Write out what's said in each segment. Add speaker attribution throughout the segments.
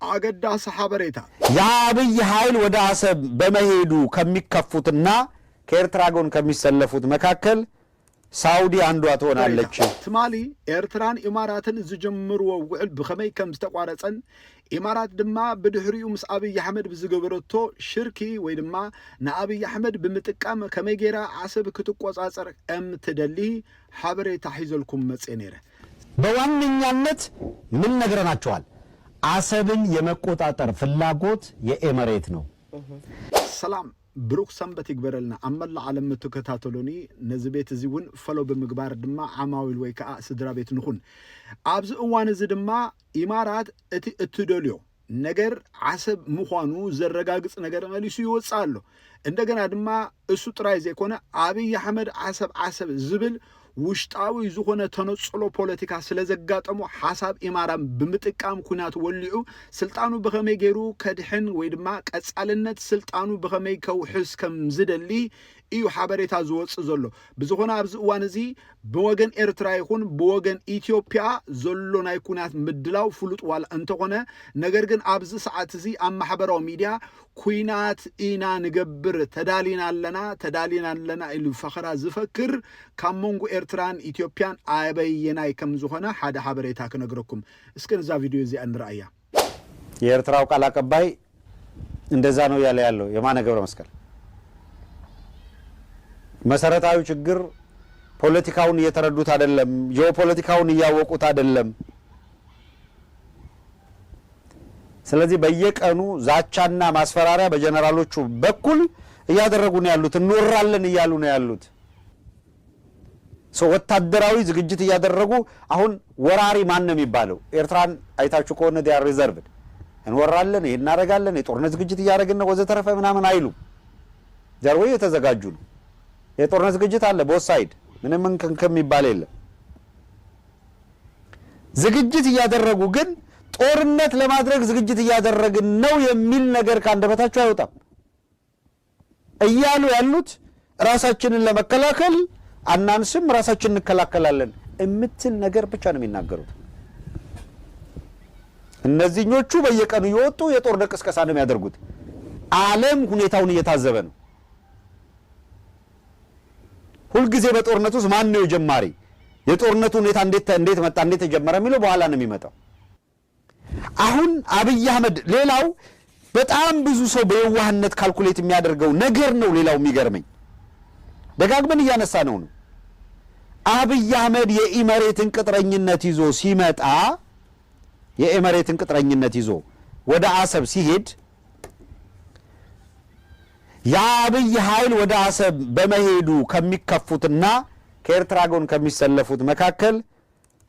Speaker 1: አገዳስ ሐበሬታ
Speaker 2: የአብይ ኃይል ወደ አሰብ በመሄዱ ከሚከፉትና ከኤርትራ ጎን ከሚሰለፉት መካከል ሳውዲ አንዷ ትሆናለች።
Speaker 1: ትማሊ ኤርትራን ኢማራትን ዝጀምሩ ውዕል በከመይ ከም ዝተቋረጸን ኢማራት ድማ በድህሪኡ ምስ አብይ አህመድ ብዝገበረቶ ሽርኪ ወይ ድማ ንአብይ አህመድ ብምጥቃም ከመይ ጌራ አሰብ ክትቆጻጸር ትደሊ ሐበሬታ ሒዘልኩም መጽ ነረ
Speaker 2: በዋነኛነት ምን ነግረናቸዋል? አሰብን የመቆጣጠር ፍላጎት የኤመሬት ነው።
Speaker 1: ሰላም ብሩክ ሰንበት ይግበረልና አመላ ዓለም ተከታተሉኒ ነዝቤት እዚውን ፈሎ በመግባር ድማ አማዊል ወይ ከአ ስድራ ቤት ንኹን አብዝ እዋን እዚ ድማ ኢማራት እትደልዮ ነገር አሰብ ምዃኑ ዘረጋግጽ ነገር መልሱ ይወጻሉ። እንደገና ድማ እሱ ጥራይ ዘይኮነ አብይ አህመድ አሰብ ዝብል ውሽጣዊ ዝሆነ ተነጽሎ ፖለቲካ ስለዘጋጠሙ ሐሳብ ኢማራም ብምጥቃም ኩናት ወልዑ ስልጣኑ በከመይ ገይሩ ከድሕን ወይ ድማ ቀጻልነት ስልጣኑ በከመይ ከውሕስ ከም ዝደሊ እዩ ሐበሬታ ዝወጽ ዘሎ ብዝኾነ ኣብዚ እዋን እዚ በወገን ኤርትራ ይኹን በወገን ኢትዮጵያ ዘሎ ናይ ኩናት ምድላው ፍሉጥ ዋላ እንተኾነ ነገር ግን ኣብዚ ሰዓት እዚ ኣብ ማሕበራዊ ሚድያ ኩናት ኢና ንገብር ተዳሊና ኣለና ኢሉ ፈኸራ ዝፈክር ካብ መንጎ ኤርትራን ኢትዮጵያን ኣበየናይ ከም ዝኾነ ሓደ ሐበሬታ ክነግረኩም እስኪ ነዛ ቪዲዮ እዚ እንራእያ።
Speaker 2: የኤርትራው ቃል አቀባይ እንደዛ ነው ያለው የማነ ገብረ መስቀል መሰረታዊ ችግር ፖለቲካውን እየተረዱት አይደለም፣ ጂኦፖለቲካውን እያወቁት አይደለም። ስለዚህ በየቀኑ ዛቻና ማስፈራሪያ በጀነራሎቹ በኩል እያደረጉ ነው ያሉት፣ እንወራለን እያሉ ነው ያሉት። ወታደራዊ ዝግጅት እያደረጉ አሁን ወራሪ ማን ነው የሚባለው? ኤርትራን አይታችሁ ከሆነ ዲያር ሪዘርቭድ እንወራለን እናረጋለን የጦርነት ዝግጅት እያደረግን ነው ወዘተረፈ ምናምን አይሉ ጀርወይ የተዘጋጁ ነው። የጦርነት ዝግጅት አለ በወሳይድ ምንም እንከም ይባል የለም። ዝግጅት እያደረጉ ግን ጦርነት ለማድረግ ዝግጅት እያደረግን ነው የሚል ነገር ካንደበታቸው አይወጣም። እያሉ ያሉት ራሳችንን ለመከላከል አናንስም ራሳችንን እንከላከላለን እምትል ነገር ብቻ ነው የሚናገሩት። እነዚህኞቹ በየቀኑ ይወጡ የጦርነት ቅስቀሳ ነው የሚያደርጉት። ዓለም ሁኔታውን እየታዘበ ነው። ሁሉ ጊዜ በጦርነቱ ውስጥ ማን ነው ጀማሪ? የጦርነቱ ሁኔታ እንዴት መጣ እንዴት ተጀመረ የሚለው በኋላ ነው የሚመጣው። አሁን አብይ አህመድ ሌላው በጣም ብዙ ሰው በየዋህነት ካልኩሌት የሚያደርገው ነገር ነው። ሌላው የሚገርመኝ ደጋግመን እያነሳ ነው አብይ አህመድ የኢመሬትን ቅጥረኝነት ይዞ ሲመጣ የኢመሬትን ቅጥረኝነት ይዞ ወደ አሰብ ሲሄድ የአብይ ኃይል ወደ አሰብ በመሄዱ ከሚከፉትና ከኤርትራ ጎን ከሚሰለፉት መካከል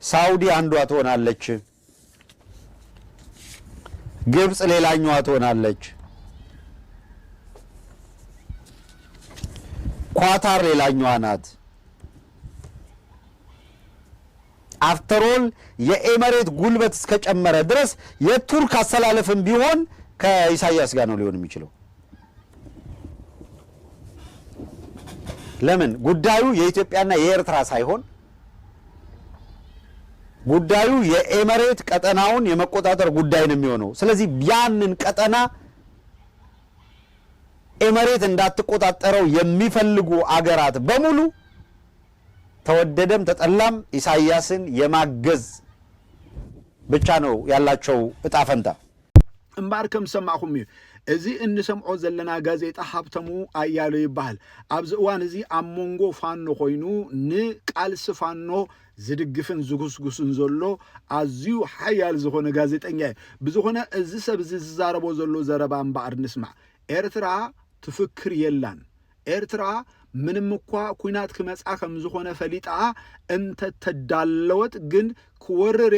Speaker 2: ሳውዲ አንዷ ትሆናለች፣ ግብጽ ሌላኛዋ ትሆናለች፣ ኳታር ሌላኛዋ ናት። አፍተሮል የኤመሬት ጉልበት እስከጨመረ ድረስ የቱርክ አሰላለፍም ቢሆን ከኢሳያስ ጋር ነው ሊሆን የሚችለው። ለምን ጉዳዩ የኢትዮጵያና የኤርትራ ሳይሆን ጉዳዩ የኤመሬት ቀጠናውን የመቆጣጠር ጉዳይ ነው የሚሆነው። ስለዚህ ያንን ቀጠና ኤመሬት እንዳትቆጣጠረው የሚፈልጉ አገራት በሙሉ ተወደደም ተጠላም ኢሳያስን የማገዝ ብቻ ነው ያላቸው እጣ ፈንታ።
Speaker 1: እምባርከም ሰማኹም እዚ እንሰምዖ ዘለና ጋዜጣ ሀብተሙ አያሉ ይባል ኣብዚ እዋን እዚ ኣብ መንጎ ፋኖ ኮይኑ ንቃልሲ ፋኖ ዝድግፍን ዝጉስጉስን ዘሎ ኣዝዩ ሓያል ዝኾነ ጋዜጠኛ ብዝኾነ እዚ ሰብ ዝዛረቦ ዘሎ ዘረባ እምበኣር ንስማዕ። ኤርትራ ትፍክር የላን ኤርትራ ምንም እኳ ኩናት ክመጻ ከም ዝኾነ ፈሊጣ እንተ ተዳለወት ግን ክወረሬ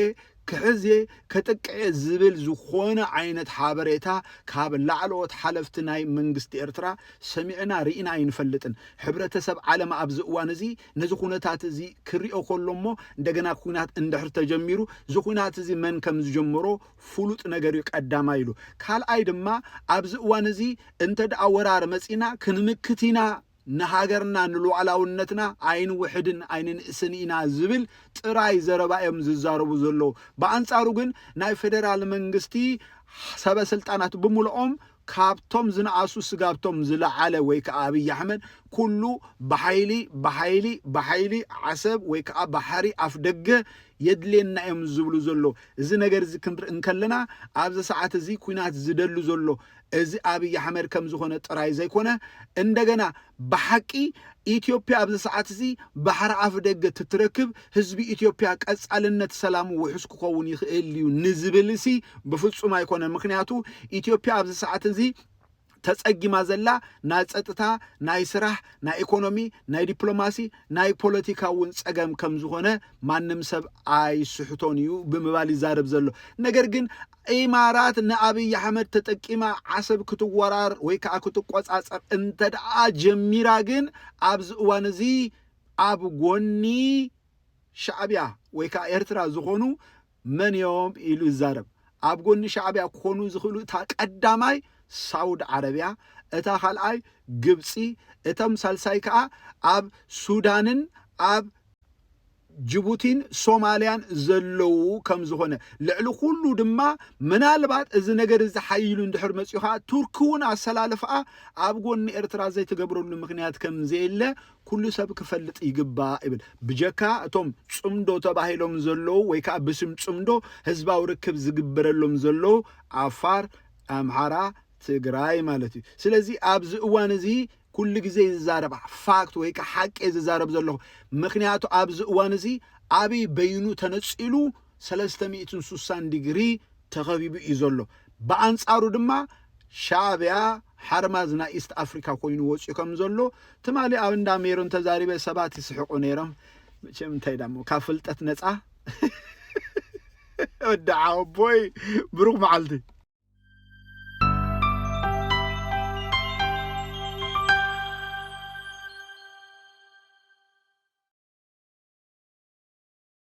Speaker 1: ክሕዜ ከጥቅዕ ዝብል ዝኾነ ዓይነት ሓበሬታ ካብ ላዕለዎት ሓለፍቲ ናይ መንግስቲ ኤርትራ ሰሚዕና ርኢና ይንፈልጥን። ሕብረተሰብ ዓለም ኣብዚ እዋን እዚ ነዚ ኩነታት እዚ ክሪኦ ከሎሞ እንደገና ኩናት እንድሕር ተጀሚሩ እዚ ኩናት እዚ መን ከም ዝጀመሮ ፍሉጥ ነገር እዩ ቀዳማ ኢሉ ካልኣይ ድማ ኣብዚ እዋን እዚ እንተ ደኣ ወራር መፂና ክንምክት ኢና ንሃገርና ንሉዓላውነትና አይን ውሕድን አይንን እስኒና ዝብል ጥራይ ዘረባዮም ዝዛረቡ ዘሎ በአንጻሩ ግን ናይ ፌደራል መንግስቲ ሰበስልጣናት ብምልኦም ካብቶም ዝነአሱ ስጋብቶም ዝለዓለ ወይ ከዓ አብይ አሕመድ ኩሉ በኃይሊ ዓሰብ ወይ ከዓ ባሕሪ አፍ ደገ የድሌና እዮም ዝብሉ ዘሎ እዚ ነገር እዚ ክንርኢ እንከለና ኣብዚ ሰዓት እዚ ኩናት ዝደሉ ዘሎ እዚ አብይ አሕመድ ከም ዝኾነ ጥራይ ዘይኮነ እንደገና በሐቂ ኢትዮጵያ ኣብዚ ሰዓት እዚ ባሕሪ አፍ ደገ ትትረክብ ህዝቢ ኢትዮጵያ ቀጻልነት ሰላም ውሕስ ክኸውን ይኽእል እዩ ንዝብልሲ በፍጹም አይኮነ ምክንያቱ ኢትዮጵያ ኣብዚ ሰዓት እዚ ተጸጊማ ዘላ ናይ ጸጥታ ናይ ስራሕ ናይ ኢኮኖሚ ናይ ዲፕሎማሲ ናይ ፖለቲካውን ጸገም ከም ዝኾነ ማንም ሰብ አይስሕቶን እዩ ብምባል ይዛረብ ዘሎ ነገር ግን ኢማራት ንአብይ አሕመድ ተጠቂማ ዓሰብ ክትወራር ወይ ከዓ ክትቆጻጸር እንተደኣ ጀሚራ ግን ኣብዚ እዋን እዚ ኣብ ጎኒ ሻዕብያ ወይ ከዓ ኤርትራ ዝኾኑ መን እዮም ኢሉ ይዛረብ ኣብ ጎኒ ሻዕብያ ክኾኑ ዝኽእሉ እታ ቀዳማይ ሳውዲ ዓረብያ እታ ካልኣይ ግብፂ እቶም ሳልሳይ ከዓ ኣብ ሱዳንን ኣብ ጅቡቲን ሶማሊያን ዘለው ከም ዝኾነ ልዕሊ ኩሉ ድማ ምናልባት እዚ ነገር እዚ ሓይሉ እንድሕር መፅኡ ከዓ ቱርክ እውን ኣሰላልፍኣ ኣብ ጎኒ ኤርትራ ዘይትገብረሉ ምክንያት ከም ዘየለ ኩሉ ሰብ ክፈልጥ ይግባእ ይብል ብጀካ እቶም ጽምዶ ተባሂሎም ዘለው ወይ ከዓ ብስም ጽምዶ ህዝባዊ ርክብ ዝግበረሎም ዘለው አፋር አምሓራ ትግራይ ማለት እዩ ስለዚ ኣብዚ እዋን እዚ ኩሉ ግዜ ዝዛረብ ፋክት ወይ ከዓ ሓቂ ዝዛረብ ዘሎ ምክንያቱ ኣብዚ እዋን እዚ አብይ በይኑ ተነፂሉ 360 ዲግሪ ተኸቢቡ እዩ ዘሎ በአንጻሩ ድማ ሻዕብያ ሓርማዝ ናይ ኢስት አፍሪካ ኮይኑ ወፂኡ ከም ዘሎ ትማሊ ኣብ እንዳ ሜሮን ተዛሪበ ሰባት ይስሕቁ ነይሮም መቸም እንታይ ደሞ ካብ ፍልጠት ነፃ ወዳዓው ቦይ ብሩክ መዓልቲ